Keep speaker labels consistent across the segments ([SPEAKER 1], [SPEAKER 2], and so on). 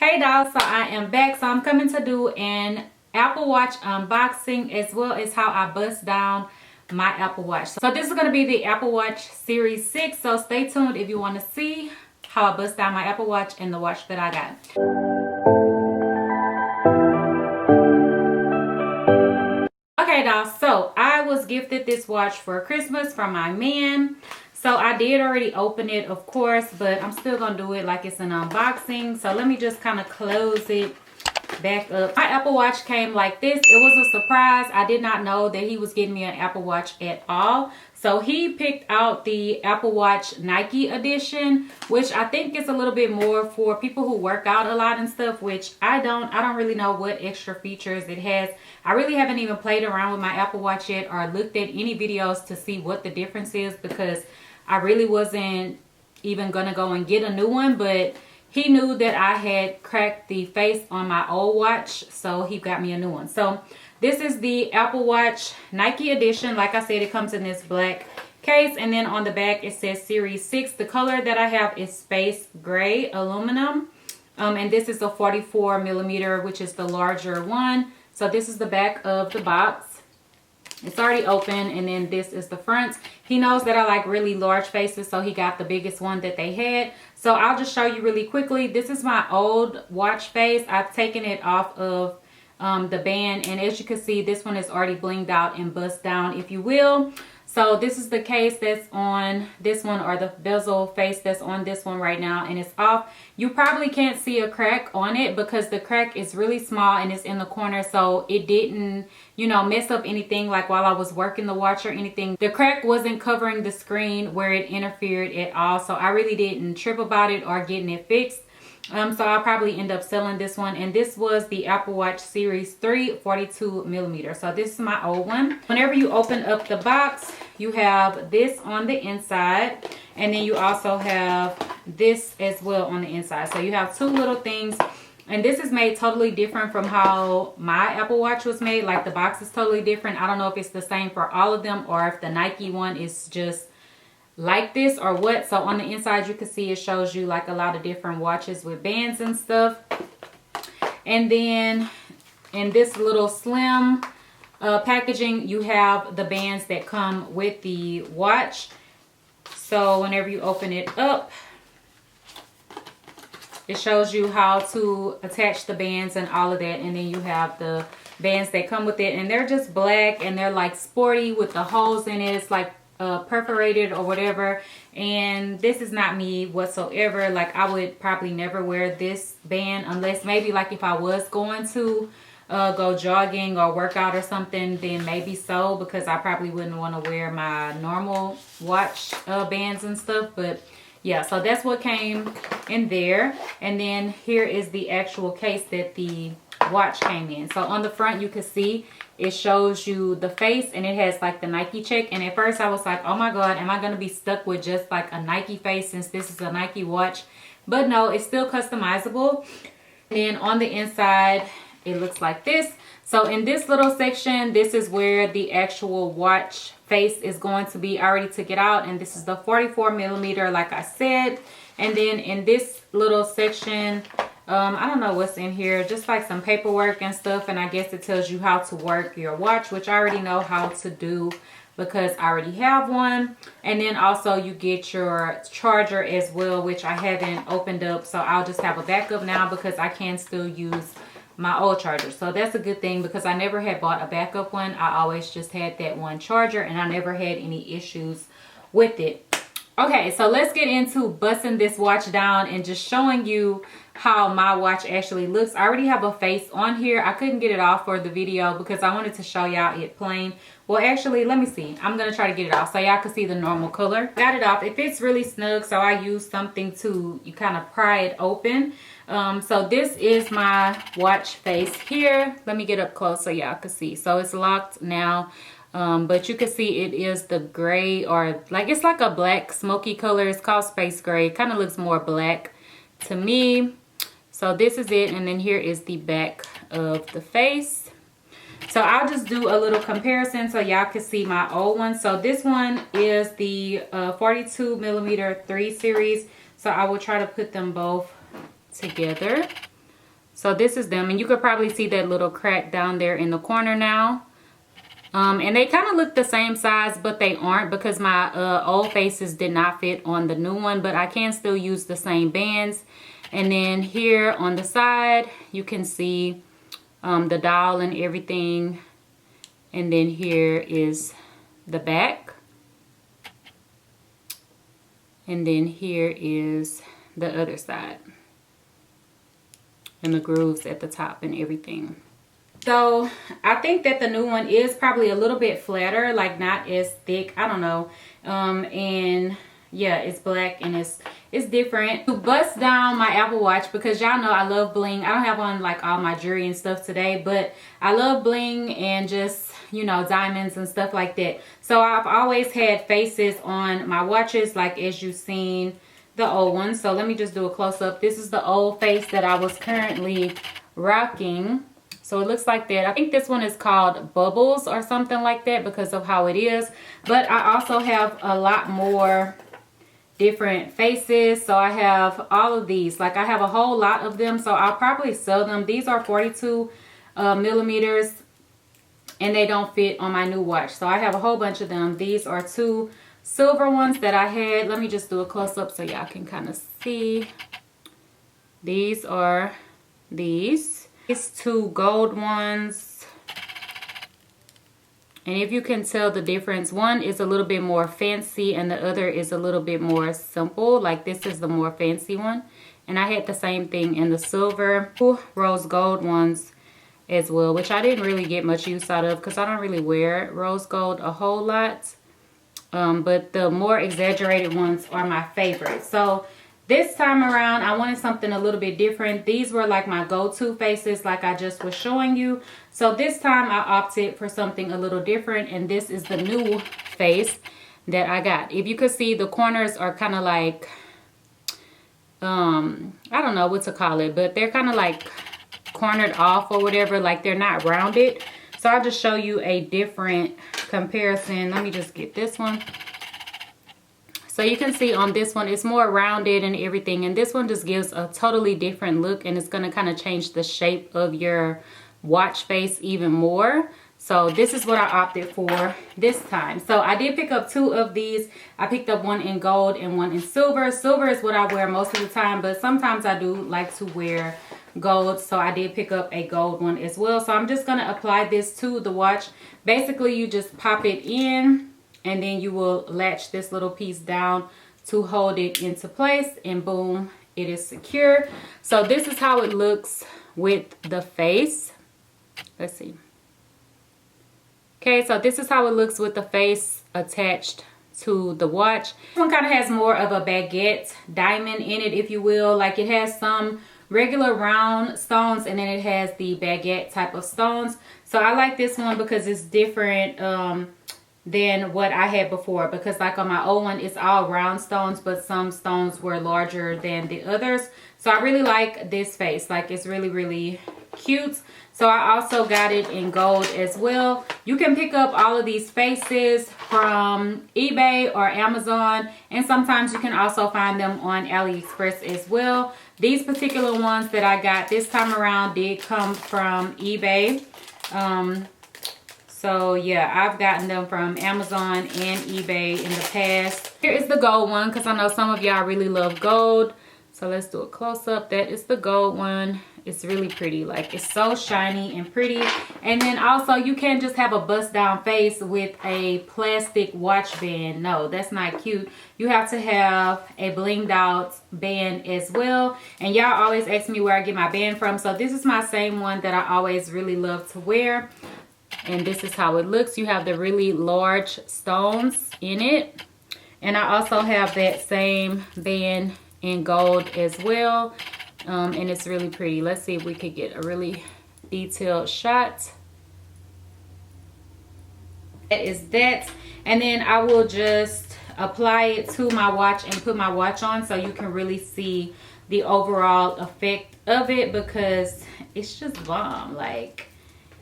[SPEAKER 1] Hey dolls, so I am back. So I'm coming to do an Apple Watch unboxing as well as how I bust down my Apple Watch. So this is going to be the Apple Watch Series 6. So stay tuned if you want to see how I bust down my Apple Watch and the watch that I got. Okay dolls, so I was gifted this watch for Christmas from my man. So I did already open it, of course, but I'm still gonna do it like it's an unboxing. So let me just kind of close it back up. My Apple Watch came like this. It was a surprise. I did not know that he was getting me an Apple Watch at all. So he picked out the Apple Watch Nike edition, which I think is a little bit more for people who work out a lot and stuff, which I don't really know what extra features it has. I really haven't even played around with my Apple Watch yet or looked at any videos to see what the difference is, because I really wasn't even gonna go and get a new one, but he knew that I had cracked the face on my old watch, so he got me a new one. So this is the Apple Watch Nike edition. Like I said, it comes in this black case, and then on the back it says Series 6. The color that I have is space gray aluminum, and this is a 44 millimeter, which is the larger one. So this is the back of the box. It's already open, and then this is the front. He knows that I like really large faces, so he got the biggest one that they had. So I'll just show you really quickly. This is my old watch face. I've taken it off of the band, and as you can see, this one is already blinged out and bust down, if you will. So this is the case that's on this one, or the bezel face that's on this one right now, and it's off. You probably can't see a crack on it because the crack is really small and it's in the corner, so it didn't, you know, mess up anything like while I was working the watch or anything. The crack wasn't covering the screen where it interfered at all, so I really didn't trip about it or getting it fixed. So I'll probably end up selling this one, and this was the Apple Watch Series 3 42 millimeter. So this is my old one. Whenever you open up the box, you have this on the inside, and then you also have this as well on the inside. So you have two little things, and this is made totally different from how my Apple Watch was made. Like the box is totally different. I don't know if it's the same for all of them or if the Nike one is just like this or what. So on the inside you can see it shows you like a lot of different watches with bands and stuff. And then in this little slim packaging, you have the bands that come with the watch. So whenever you open it up, it shows you how to attach the bands and all of that. And then you have the bands that come with it, and they're just black and they're like sporty with the holes in it. It's like perforated or whatever, and this is not me whatsoever. Like I would probably never wear this band unless maybe like if I was going to go jogging or work out or something, then maybe so, because I probably wouldn't want to wear my normal watch bands and stuff. But yeah, so that's what came in there. And then here is the actual case that the watch came in. So on the front you can see it shows you the face, and it has like the Nike check. And at first I was like, oh my god, am I going to be stuck with just like a Nike face since this is a Nike watch? But no, it's still customizable. And then on the inside it looks like this. So in this little section, this is where the actual watch face is going to be. I already took it out, and this is the 44 millimeter like I said. And then in this little section, I don't know what's in here, just like some paperwork and stuff, and I guess it tells you how to work your watch, which I already know how to do because I already have one. And then also you get your charger as well, which I haven't opened up, so I'll just have a backup now because I can still use my old charger. So that's a good thing, because I never had bought a backup one. I always just had that one charger, and I never had any issues with it. Okay, so let's get into busting this watch down and just showing you how my watch actually looks. I already have a face on here. I couldn't get it off for the video because I wanted to show y'all it plain. Well, actually, let me see. I'm going to try to get it off so y'all can see the normal color. Got it off. It fits really snug, so I use something to kind of pry it open. So this is my watch face here. Let me get up close so y'all can see. So it's locked now. But you can see it is the gray, or like it's like a black smoky color. It's called space gray. Kind of looks more black to me. So this is it, and then here is the back of the face. So I'll just do a little comparison so y'all can see my old one. So this one is the 42 millimeter 3 series. So I will try to put them both together. So this is them, and you could probably see that little crack down there in the corner now. And they kind of look the same size, but they aren't, because my old faces did not fit on the new one, but I can still use the same bands. And then here on the side, you can see the doll and everything. And then here is the back. And then here is the other side. And the grooves at the top and everything. So I think that the new one is probably a little bit flatter, like not as thick. I don't know. And yeah, it's black and it's different. To bust down my Apple Watch, because y'all know I love bling. I don't have on like all my jewelry and stuff today, but I love bling and just, you know, diamonds and stuff like that. So I've always had faces on my watches, like as you've seen the old one. So let me just do a close-up. This is the old face that I was currently rocking. So it looks like that. I think this one is called Bubbles or something like that because of how it is. But I also have a lot more different faces. So I have all of these. Like I have a whole lot of them. So I'll probably sell them. These are 42 millimeters. And they don't fit on my new watch. So I have a whole bunch of them. These are 2 silver ones that I had. Let me just do a close-up so y'all can kind of see. These are these. These 2 gold ones. And if you can tell the difference, one is a little bit more fancy and the other is a little bit more simple. Like this is the more fancy one. And I had the same thing in the silver 2 rose gold ones as well, which I didn't really get much use out of because I don't really wear rose gold a whole lot. But the more exaggerated ones are my favorite. So this time around, I wanted something a little bit different. These were like my go-to faces like I just was showing you. So this time I opted for something a little different. And this is the new face that I got. If you could see, the corners are kind of like, I don't know what to call it, but they're kind of like cornered off or whatever. Like they're not rounded. So I'll just show you a different comparison. Let me just get this one. So you can see on this one, it's more rounded and everything. And this one just gives a totally different look. And it's going to kind of change the shape of your watch face even more. So this is what I opted for this time. So I did pick up 2 of these. I picked up one in gold and one in silver. Silver is what I wear most of the time. But sometimes I do like to wear gold. So I did pick up a gold one as well. So I'm just going to apply this to the watch. Basically, you just pop it in. And then you will latch this little piece down to hold it into place. And boom, it is secure. So this is how it looks with the face. Let's see. Okay, so this is how it looks with the face attached to the watch. This one kind of has more of a baguette diamond in it, if you will. Like it has some regular round stones and then it has the baguette type of stones. So I like this one because it's different than what I had before, because like on my old one it's all round stones, but some stones were larger than the others. So I really like this face. Like it's really cute. So I also got it in gold as well. You can pick up all of these faces from eBay or Amazon, and sometimes you can also find them on AliExpress as well. These particular ones that I got this time around did come from eBay. So yeah, I've gotten them from Amazon and eBay in the past. Here is the gold one, because I know some of y'all really love gold. So let's do a close-up. That is the gold one. It's really pretty. Like it's so shiny and pretty. And then also you can't just have a bust down face with a plastic watch band. No, that's not cute. You have to have a blinged out band as well. And y'all always ask me where I get my band from. So this is my same one that I always really love to wear. And this is how it looks. You have the really large stones in it. And I also have that same band in gold as well. And it's really pretty. Let's see if we could get a really detailed shot. That is that. And then I will just apply it to my watch and put my watch on so you can really see the overall effect of it, because it's just bomb. Like,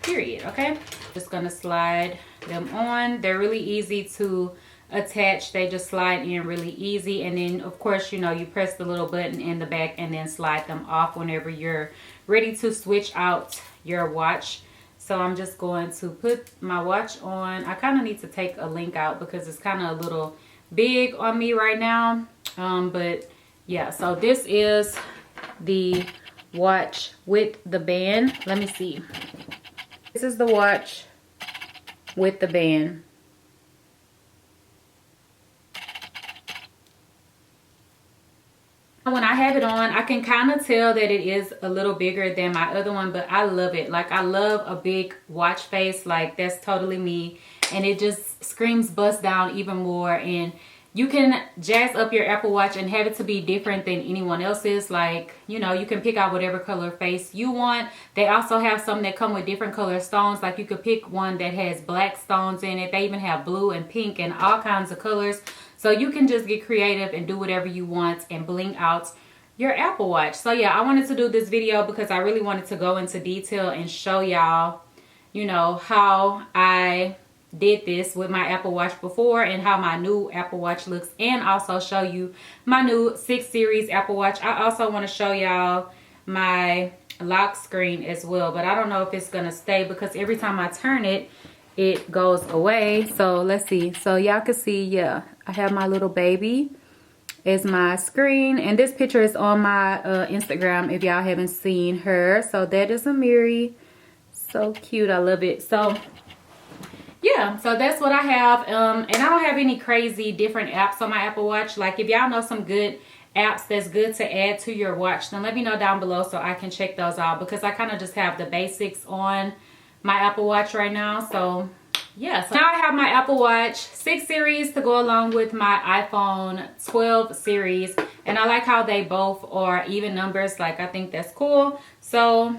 [SPEAKER 1] period. Okay, just gonna slide them on. They're really easy to attach. They just slide in really easy. And then of course, you know, you press the little button in the back and then slide them off whenever you're ready to switch out your watch. So I'm just going to put my watch on. I kind of need to take a link out because it's kind of a little big on me right now. But yeah, so this is the watch with the band. Let me see. This is the watch with the band. When I have it on, I can kind of tell that it is a little bigger than my other one, but I love it. Like, I love a big watch face. Like, that's totally me. And it just screams bust down even more. And you can jazz up your Apple Watch and have it to be different than anyone else's. Like, you know, you can pick out whatever color face you want. They also have some that come with different color stones. Like, you could pick one that has black stones in it. They even have blue and pink and all kinds of colors. So you can just get creative and do whatever you want and bling out your Apple Watch. So yeah, I wanted to do this video because I really wanted to go into detail and show y'all, you know, how I did this with my Apple Watch before and how my new Apple Watch looks, and also show you my new 6 series Apple Watch. I also want to show y'all my lock screen as well, but I don't know if it's gonna stay because every time I turn it, it goes away. So let's see. So y'all can see, yeah, I have my little baby as my screen, and this picture is on my Instagram if y'all haven't seen her. So that is Amiri. So cute. I love it. So yeah, so that's what I have. And I don't have any crazy different apps on my Apple Watch. Like, if y'all know some good apps that's good to add to your watch, then let me know down below so I can check those out, because I kind of just have the basics on my Apple Watch right now. So yeah, so now I have my Apple Watch 6 series to go along with my iPhone 12 series, and I like how they both are even numbers. Like, I think that's cool. So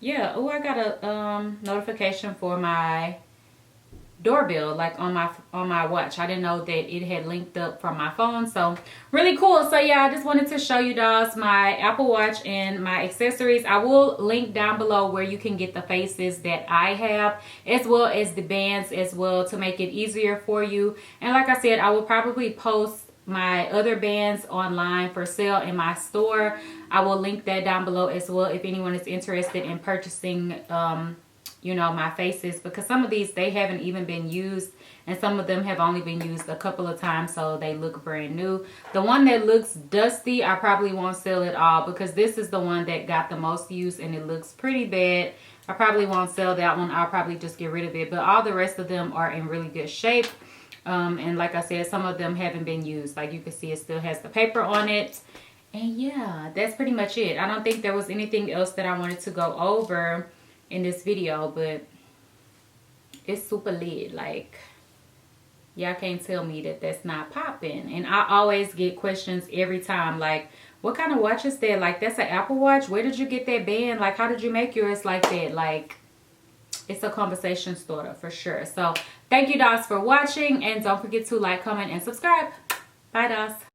[SPEAKER 1] yeah. Oh, I got a notification for my doorbell, like on my watch. I didn't know that it had linked up from my phone, so really cool. So yeah, I just wanted to show you guys my Apple Watch and my accessories. I will link down below where you can get the faces that I have, as well as the bands as well, to make it easier for you. And like I said, I will probably post my other bands online for sale in my store. I will link that down below as well if anyone is interested in purchasing you know, my faces, because some of these, they haven't even been used, and some of them have only been used a couple of times, so they look brand new. The one that looks dusty, I probably won't sell it all, because this is the one that got the most use and it looks pretty bad. I probably won't sell that one. I'll probably just get rid of it, but all the rest of them are in really good shape. And like I said, some of them haven't been used. Like, you can see it still has the paper on it. And yeah, that's pretty much it. I don't think there was anything else that I wanted to go over in this video, but it's super lit. Like, y'all can't tell me that that's not popping. And I always get questions every time, like, what kind of watch is that? Like, that's an Apple Watch? Where did you get that band? Like, how did you make yours like that? Like, it's a conversation starter for sure. So thank you guys for watching, and don't forget to like, comment, and subscribe. Bye guys.